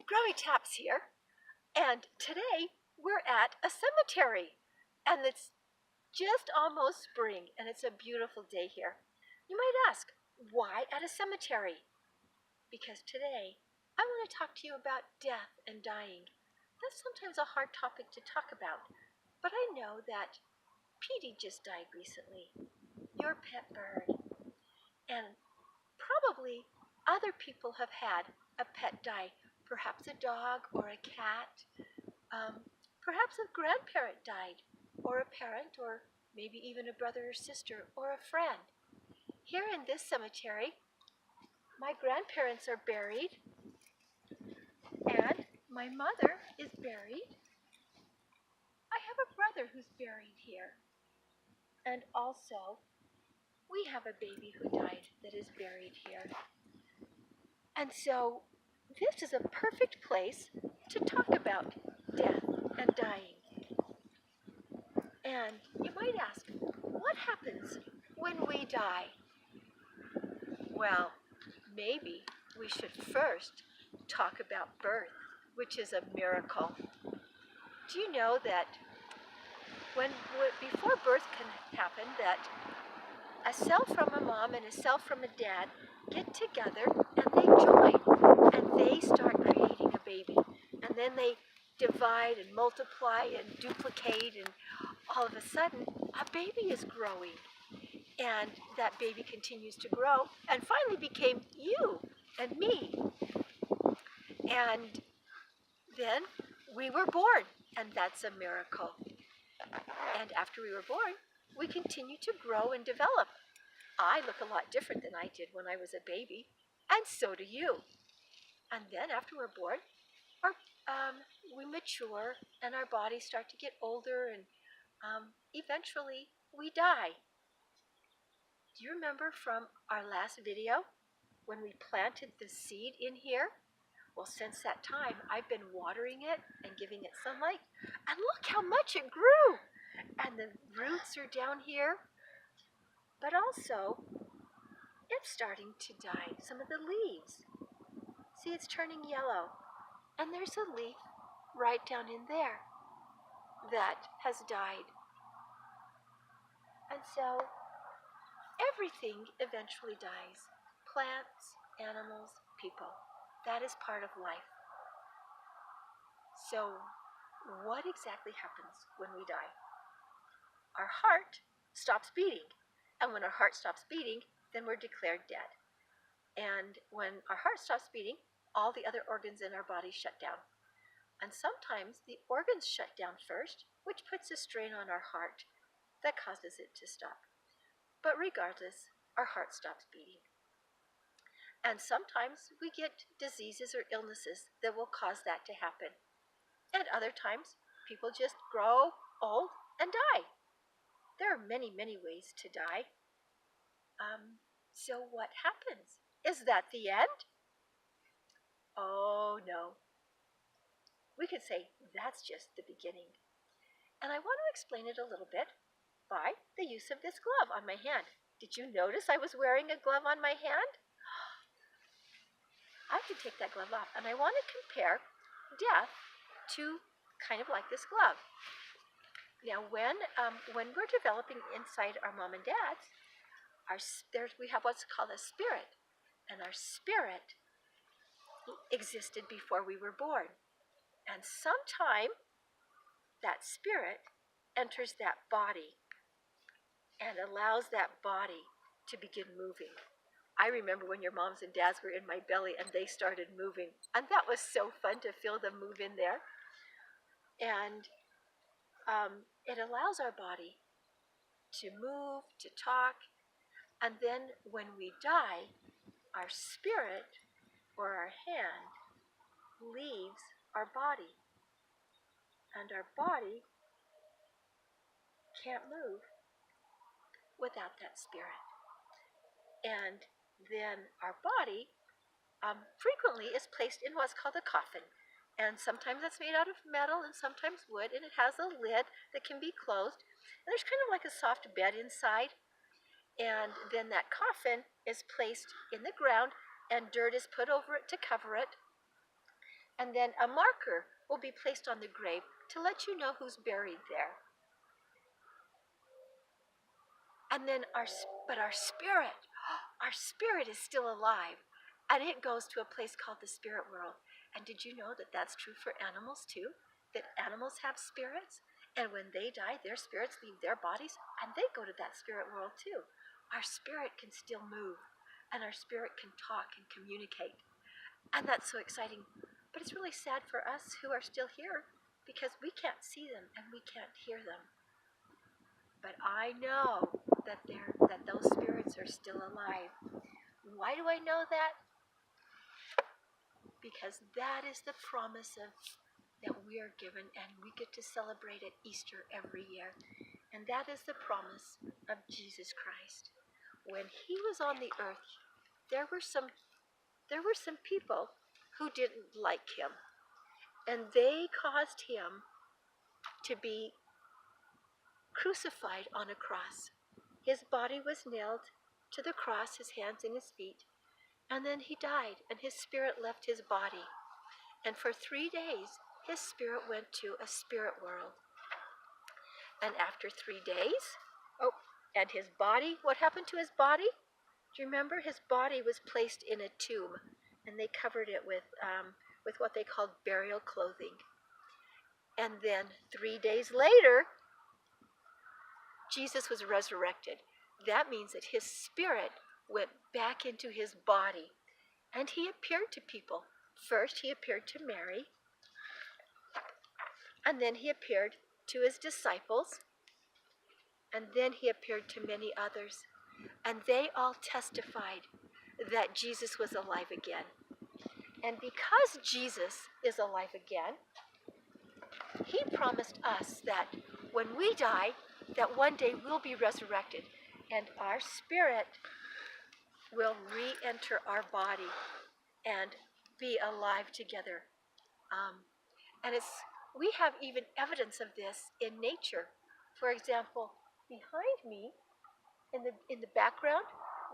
Grammy TAPS here, and today we're at a cemetery, and it's just almost spring, and it's a beautiful day here. You might ask, why at a cemetery? Because today I want to talk to you about death and dying. That's sometimes a hard topic to talk about, but I know that Petey just died recently, your pet bird, and probably other people have had a pet die, perhaps a dog or a cat. Perhaps a grandparent died, or a parent, or maybe even a brother or sister, or a friend. Here in this cemetery, my grandparents are buried, and my mother is buried. I have a brother who's buried here. And also, we have a baby who died that is buried here. And so, this is a perfect place to talk about death and dying. And you might ask, what happens when we die? Well, maybe we should first talk about birth, which is a miracle. Do you know that before birth can happen, that a cell from a mom and a cell from a dad get together and they join and they start creating a baby, and then they divide and multiply and duplicate, and all of a sudden a baby is growing, and that baby continues to grow and finally became you and me. And then we were born, and that's a miracle. And after we were born, we continue to grow and develop. I look a lot different than I did when I was a baby, and so do you. And then after we're born, our, we mature and our bodies start to get older, and eventually we die. Do you remember from our last video when we planted the seed in here? Well, since that time, I've been watering it and giving it sunlight, and look how much it grew. And the roots are down here, but also it's starting to die. Some of the leaves, see, it's turning yellow, and there's a leaf right down in there that has died. And so everything eventually dies. Plants, animals, people. That is part of life. So what exactly happens when we die? Our heart stops beating. And when our heart stops beating, then we're declared dead. And when our heart stops beating, all the other organs in our body shut down. And sometimes the organs shut down first, which puts a strain on our heart that causes it to stop. But regardless, our heart stops beating. And sometimes we get diseases or illnesses that will cause that to happen. And other times, people just grow old and die. There are many, many ways to die. So what happens? Is that the end? Oh, no. We could say that's just the beginning. And I want to explain it a little bit by the use of this glove on my hand. Did you notice I was wearing a glove on my hand? I can take that glove off, and I want to compare death to kind of like this glove. Now, when we're developing inside our mom and dad's, we have what's called a spirit, and our spirit existed before we were born. And sometime that spirit enters that body and allows that body to begin moving. I remember when your moms and dads were in my belly and they started moving, and that was so fun to feel them move in there. And it allows our body to move, to talk, and then when we die, our spirit or our hand leaves our body, and our body can't move without that spirit. And then our body frequently is placed in what's called a coffin. And sometimes it's made out of metal and sometimes wood, and it has a lid that can be closed. And there's kind of like a soft bed inside. And then that coffin is placed in the ground, and dirt is put over it to cover it. And then a marker will be placed on the grave to let you know who's buried there. And then our spirit is still alive, and it goes to a place called the spirit world. And did you know that that's true for animals too? That animals have spirits, and when they die, their spirits leave their bodies, and they go to that spirit world too. Our spirit can still move, and our spirit can talk and communicate, and that's so exciting. But it's really sad for us who are still here because we can't see them and we can't hear them. But I know that those spirits are still alive. Why do I know that? Because that is the promise that we are given, and we get to celebrate at Easter every year. And that is the promise of Jesus Christ. When he was on the earth, there were some people who didn't like him, and they caused him to be crucified on a cross. His body was nailed to the cross, his hands and his feet, and then he died, and his spirit left his body. And for 3 days, his spirit went to a spirit world. And after 3 days, and his body, what happened to his body? Do you remember? His body was placed in a tomb, and they covered it with what they called burial clothing. And then 3 days later, Jesus was resurrected. That means that his spirit went back into his body, and he appeared to people. First, he appeared to Mary, and then he appeared to his disciples, and then he appeared to many others. And they all testified that Jesus was alive again. And because Jesus is alive again, he promised us that when we die, that one day we'll be resurrected, and our spirit will re-enter our body and be alive together. And we have even evidence of this in nature. For example, behind me, in the background,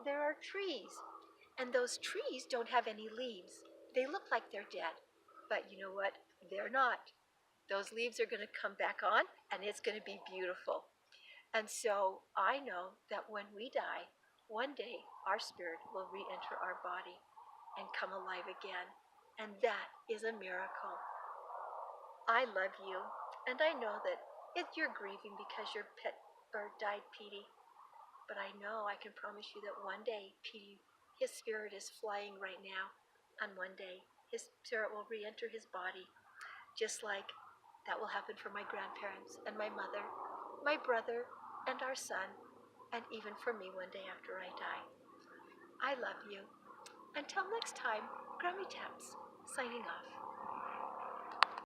there are trees, and those trees don't have any leaves. They look like they're dead, but you know what? They're not. Those leaves are going to come back on, and it's going to be beautiful. And so I know that when we die, one day our spirit will re-enter our body and come alive again. And that is a miracle. I love you, and I know that you're grieving because your pet bird died, Petey. But I know I can promise you that one day, Petey, his spirit is flying right now, and one day his spirit will re-enter his body, just like that will happen for my grandparents and my mother, my brother, and our son, and even for me one day after I die. I love you. Until next time, Grammy TAPS, signing off.